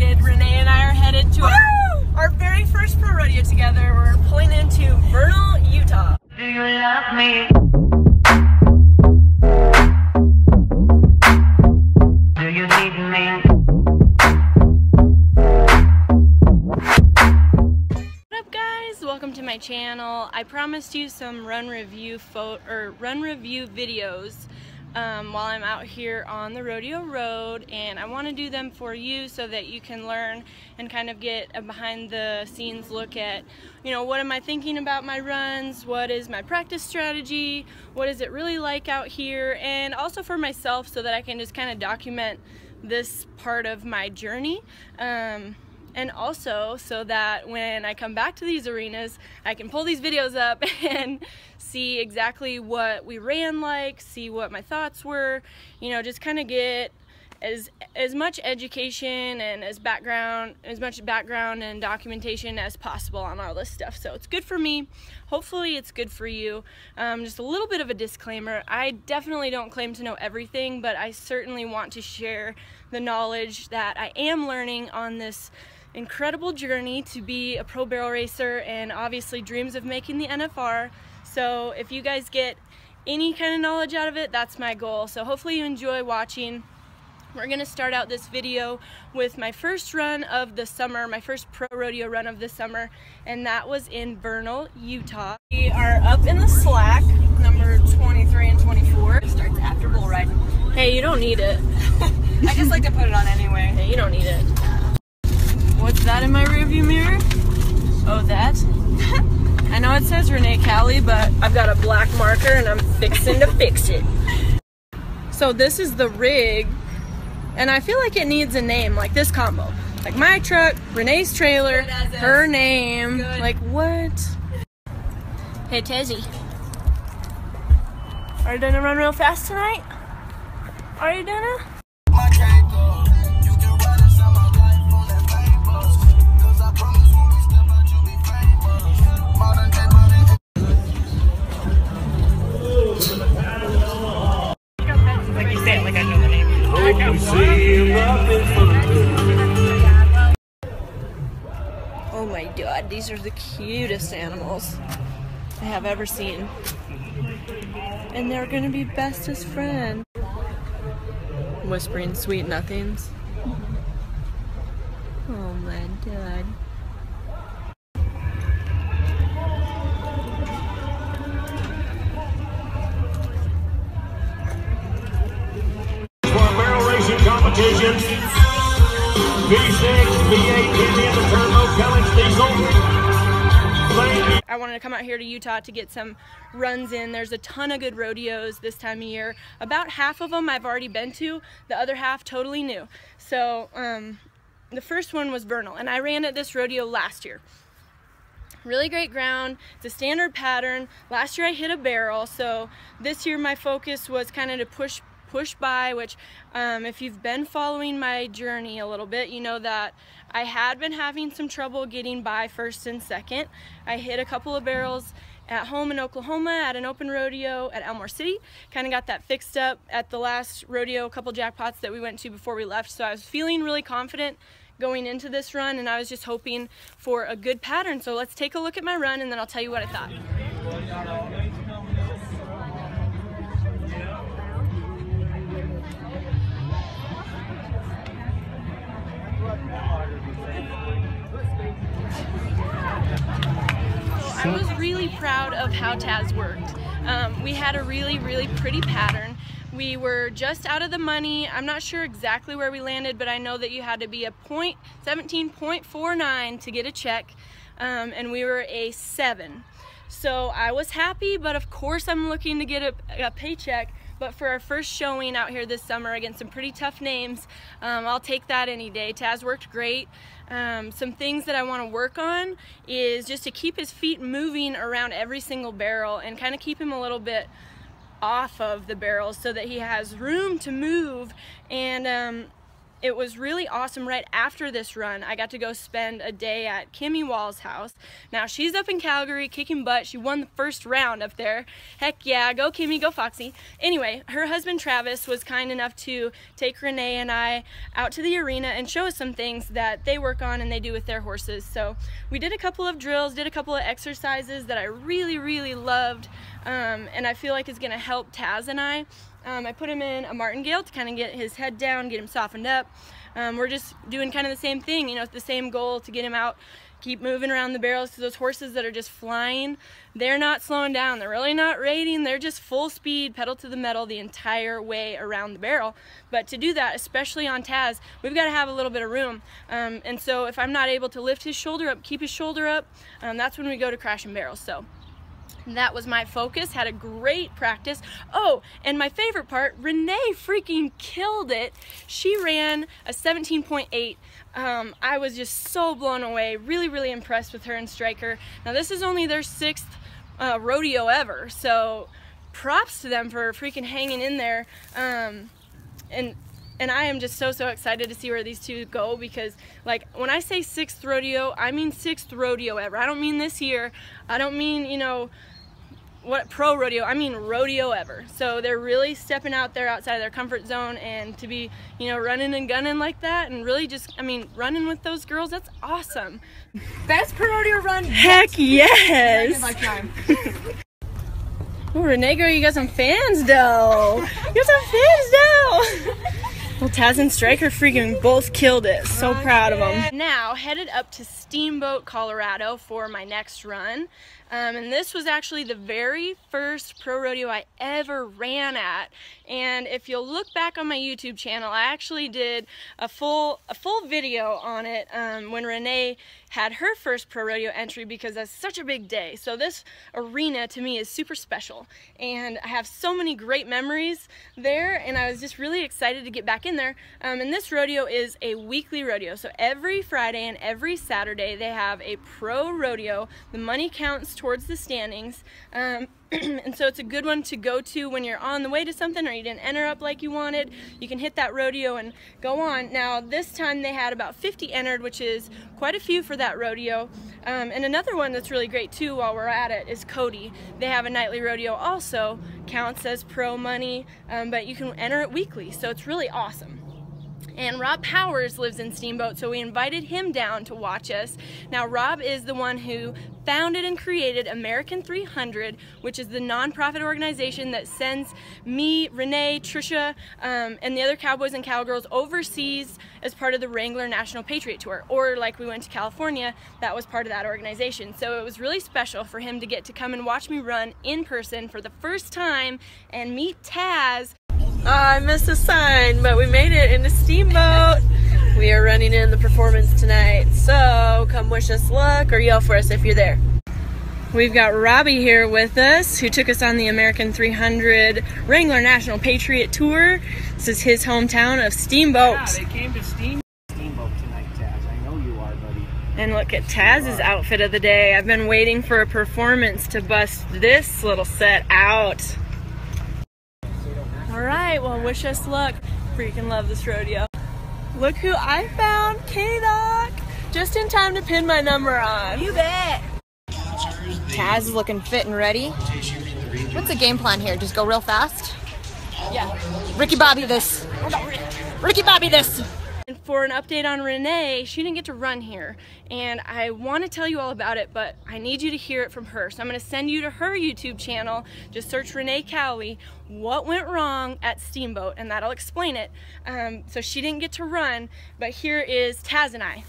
excited. Renee and I are headed to our very first pro rodeo together. We're pulling into Vernal, Utah. Do you love me? Do you need me? What up, guys? Welcome to my channel. I promised you some run review videos while I'm out here on the rodeo road, and I want to do them for you so that you can learn and kind of get a behind the scenes look at, you know, what am I thinking about my runs, what is my practice strategy, what is it really like out here, and also for myself so that I can just kind of document this part of my journey. And also so that when I come back to these arenas, I can pull these videos up and see exactly what we ran like, see what my thoughts were, you know, just kind of get as much education and as much background and documentation as possible on all this stuff. So it's good for me. Hopefully it's good for you. Just a little bit of a disclaimer. I definitely don't claim to know everything, but I certainly want to share the knowledge that I am learning on this incredible journey to be a pro barrel racer, and obviously dreams of making the NFR. So if you guys get any kind of knowledge out of it, that's my goal. So hopefully you enjoy watching. We're gonna start out this video with my first run of the summer, my first pro rodeo run of the summer, and that was in Vernal, Utah. We are up in the slack, number 23 and 24. It starts after bull ride. Hey, you don't need it. I just like to put it on anyway. Hey, you don't need it. What's that in my rearview mirror? Oh, that? I know it says Renae Cowley, but I've got a black marker and I'm fixing to fix it. So this is the rig, and I feel like it needs a name, like this combo. Like my truck, Renee's trailer, her name. Good. Like what? Hey Tezzy, are you gonna run real fast tonight? Are you gonna? Like you say it like I know the name. Oh my god, these are the cutest animals I have ever seen. And they're gonna be bestest friends. Whispering sweet nothings. Oh my god. Competition. V6, V8, engine, the turbo, Cummins diesel. I wanted to come out here to Utah to get some runs in. There's a ton of good rodeos this time of year. About half of them I've already been to, the other half totally new. So the first one was Vernal, and I ran at this rodeo last year. Really great ground. It's a standard pattern. Last year I hit a barrel, so this year my focus was kind of to push by, which if you've been following my journey a little bit, you know that I had been having some trouble getting by first and second. I hit a couple of barrels at home in Oklahoma at an open rodeo at Elmore City. Kind of got that fixed up at the last rodeo, a couple jackpots that we went to before we left. So I was feeling really confident going into this run, and I was just hoping for a good pattern. So let's take a look at my run and then I'll tell you what I thought. I was really proud of how Taz worked. We had a really pretty pattern. We were just out of the money. I'm not sure exactly where we landed, but I know that you had to be a 17.49 to get a check, and we were a 7. So I was happy, but of course I'm looking to get a paycheck. But for our first showing out here this summer against some pretty tough names, I'll take that any day. Taz worked great. Some things that I want to work on is just to keep his feet moving around every single barrel and kind of keep him a little bit off of the barrels so that he has room to move, and it was really awesome. Right after this run, I got to go spend a day at Kimmy Wall's house. Now, she's up in Calgary kicking butt. She won the first round up there. Heck yeah, go Kimmy, go Foxy. Anyway, her husband Travis was kind enough to take Renee and I out to the arena and show us some things that they work on and they do with their horses. So we did a couple of drills, did a couple of exercises that I really loved, and I feel like is going to help Taz and I. I put him in a martingale to kind of get his head down, get him softened up. We're just doing kind of the same thing, you know, the same goal to get him out, keep moving around the barrels. So those horses that are just flying, they're not slowing down, they're really not raiding, they're just full speed, pedal to the metal the entire way around the barrel. But to do that, especially on Taz, we've got to have a little bit of room. And so if I'm not able to lift his shoulder up, keep his shoulder up, that's when we go to crashing barrels. So that was my focus. Had a great practice. Oh, and my favorite part, Renee freaking killed it. She ran a 17.8. I was just so blown away. Really impressed with her and Striker. Now this is only their 6th rodeo ever, so props to them for freaking hanging in there. And I am just so excited to see where these two go, because like when I say 6th rodeo, I mean 6th rodeo ever. I don't mean this year. I don't mean, you know, what pro rodeo, I mean rodeo ever. So they're really stepping out there outside of their comfort zone, and to be, you know, running and gunning like that, and really just, I mean, running with those girls, that's awesome. Best pro rodeo run. Heck yes. Oh, Renee girl, you got some fans though. You got some fans though. Well, Taz and Striker freaking both killed it. So proud of them. Now, headed up to Steamboat, Colorado for my next run. And this was actually the very first pro rodeo I ever ran at. And if you'll look back on my YouTube channel, I actually did a full video on it when Renee had her first pro rodeo entry, because that's such a big day. So this arena to me is super special, and I have so many great memories there, and I was just really excited to get back in there. And this rodeo is a weekly rodeo, so every Friday and every Saturday they have a pro rodeo. The money counts towards the standings, and so it's a good one to go to when you're on the way to something or you didn't enter up like you wanted. You can hit that rodeo and go on. Now this time they had about 50 entered, which is quite a few for that rodeo. And another one that's really great too while we're at it is Cody. They have a nightly rodeo also, counts as pro money, but you can enter it weekly, so it's really awesome. And Rob Powers lives in Steamboat, so we invited him down to watch us. Now Rob is the one who founded and created American 300, which is the nonprofit organization that sends me, Renee, Trisha, and the other cowboys and cowgirls overseas as part of the Wrangler National Patriot Tour. Or like we went to California, that was part of that organization. So it was really special for him to get to come and watch me run in person for the first time and meet Taz. I missed a sign, but we made it into Steamboat. We are running in the performance tonight, so come wish us luck or yell for us if you're there. We've got Robbie here with us, who took us on the American 300 Wrangler National Patriot Tour. This is his hometown of Steamboat. Yeah, they came to Steamboat tonight, Taz. I know you are, buddy. And look at Taz's outfit of the day. I've been waiting for a performance to bust this little set out. Alright, well, wish us luck. Freaking love this rodeo. Look who I found, K-Doc! Just in time to pin my number on. You bet. Taz is looking fit and ready. What's the game plan here? Just go real fast? Yeah. Ricky Bobby this. Ricky Bobby this. And for an update on Renee, she didn't get to run here, and I want to tell you all about it, but I need you to hear it from her. So I'm going to send you to her YouTube channel. Just search Renae Cowley, what went wrong at Steamboat, and that'll explain it. So she didn't get to run, but here is Taz and I.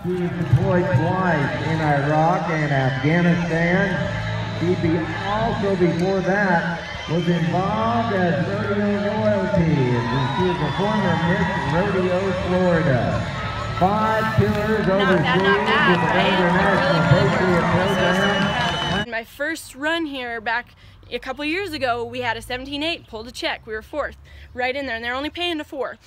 He was deployed twice in Iraq and Afghanistan. He also before that was involved as rodeo royalty. She was a former Miss Rodeo, Florida. 5 tours overseas with the Wrangler National Patriot Program. My first run here back a couple years ago, we had a 17.8, pulled a check, we were 4th, right in there, and they're only paying to 4.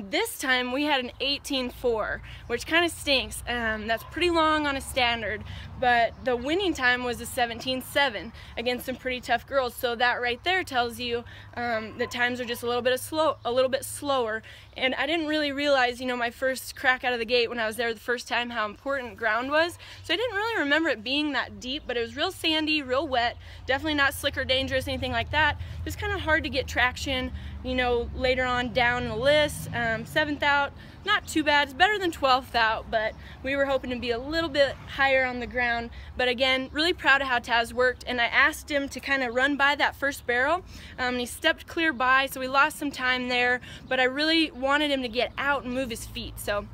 This time we had an 18.4, which kind of stinks. That's pretty long on a standard, but the winning time was a 17.7 against some pretty tough girls. So that right there tells you that times are just a little bit slower. And I didn't really realize, you know, my first crack out of the gate when I was there the first time, how important ground was. So I didn't really remember it being that deep, but it was real sandy, real wet, definitely not slick or dangerous, anything like that. It was kind of hard to get traction, you know, later on down in the list. 7th out, not too bad. It's better than 12th out, but we were hoping to be a little bit higher on the ground. But again, really proud of how Taz worked, and I asked him to kind of run by that first barrel. He stepped clear by, so we lost some time there, but I really wanted him to get out and move his feet. So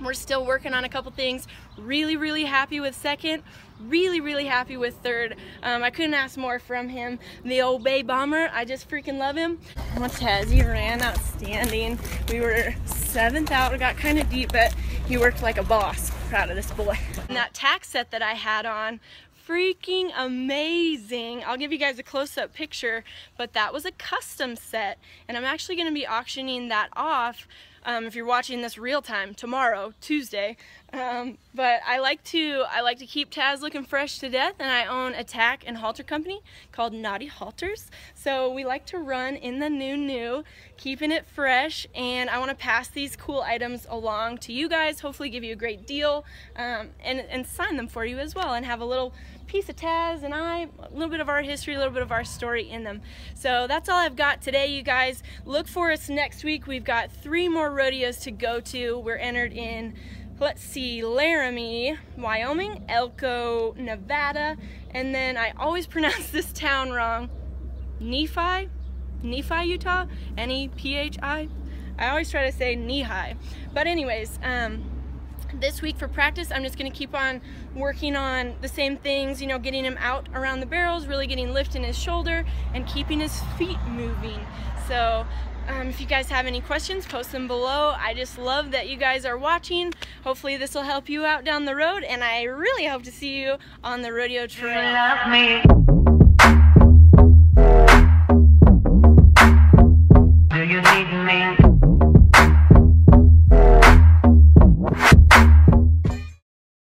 we're still working on a couple things. Really happy with 2nd. Really happy with 3rd. I couldn't ask more from him. The old Bay Bomber, I just freaking love him. Well, Taz, he ran outstanding. We were 7th out. It got kind of deep, but he worked like a boss. Proud of this boy. And that tack set that I had on, freaking amazing. I'll give you guys a close-up picture, but that was a custom set, and I'm actually going to be auctioning that off if you're watching this real time tomorrow, Tuesday. But I like to keep Taz looking fresh to death, and I own a tack and halter company called Naughty Halters. So we like to run in the new, keeping it fresh, and I want to pass these cool items along to you guys, hopefully give you a great deal, and sign them for you as well, and have a little piece of Taz and I, a little bit of our history, a little bit of our story in them. So that's all I've got today, you guys. Look for us next week. We've got 3 more rodeos to go to. We're entered in, let's see, Laramie, Wyoming, Elko, Nevada, and then I always pronounce this town wrong, Nephi, Utah, N-E-P-H-I. I always try to say Nehi. But anyways, this week for practice, I'm just going to keep on working on the same things, you know, getting him out around the barrels, really getting lift in his shoulder, and keeping his feet moving. So if you guys have any questions, post them below. I just love that you guys are watching. Hopefully this will help you out down the road, and I really hope to see you on the rodeo trail. You love me. Do you need me?